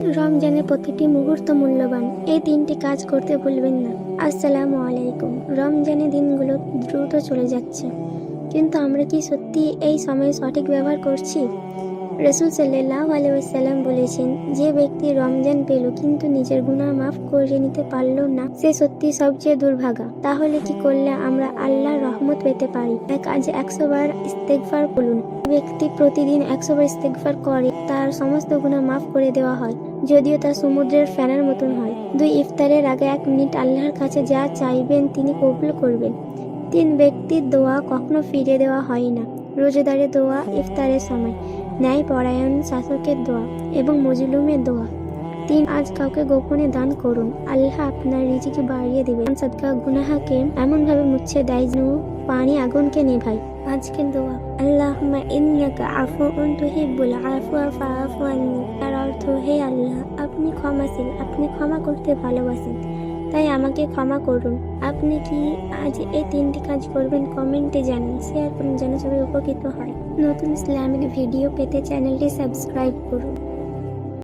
রমজানের প্রতিটি মুহূর্ত মূল্যবান, এই তিনটি কাজ করতে ভুলবেন না। আসসালামু আলাইকুম। রমজানের দিনগুলো দ্রুত চলে যাচ্ছে, কিন্তু আমরা কি সত্যি এই সময় সঠিক ব্যবহার করছি? রাসূল সাল্লাল্লাহু আলাইহি ওয়াসাল্লাম বলেছেন, যে ব্যক্তি রমজান পেল কিন্তু নিজের গুনাহ মাফ করে নিতে পারল না, সে সত্যি সবচেয়ে দুর্ভাগা। তাহলে কি করলে আমরা আল্লাহর রহমত পেতে পারি? আজ 100 বার ইস্তেগফার বলুন। ব্যক্তি প্রতিদিন 100 বার ইস্তেগফার করে, তার সমস্ত গুনাহ মাফ করে দেওয়া হয়, যদিও তা সমুদ্রের ফেনার মতন হয়। 2. ইফতারের আগে 1 মিনিট আল্লাহর কাছে যা চাইবেন তিনি কবুল করবেন। 3. ব্যক্তির দোয়া কখনো ফিরিয়ে দেওয়া হয় না। রোজাদারের দোয়া ইফতারের সময়, ন্যায় পরায়ণ শাসকের দোয়া এবং মজলুমের দোয়া। 3. আজ কাউকে গোপনে দান করুন, আল্লাহ আপনার রিজিক বাড়িয়ে দিবেন। সাদকা গুনাহকে এমনভাবে মুছে দেয় যেন পানি আগুনকে নেভায়। আজকের দোয়া, আল্লাহুম্মা ইন্নাকা আফুউন তুহিব্বুল আফওয়া ফাআফু আন্নি। তার অর্থ, হে আল্লাহ, আপনি ক্ষমাশীল, আপনি ক্ষমা করতে ভালোবাসেন, তাই আমাকে ক্ষমা করুন। আপনি কি আজ এই 3টি কাজ করবেন? কমেন্টে জানান, শেয়ার করুন যেন সবাই উপকৃত হয়। নতুন ইসলামিক ভিডিও পেতে চ্যানেলটি সাবস্ক্রাইব করুন।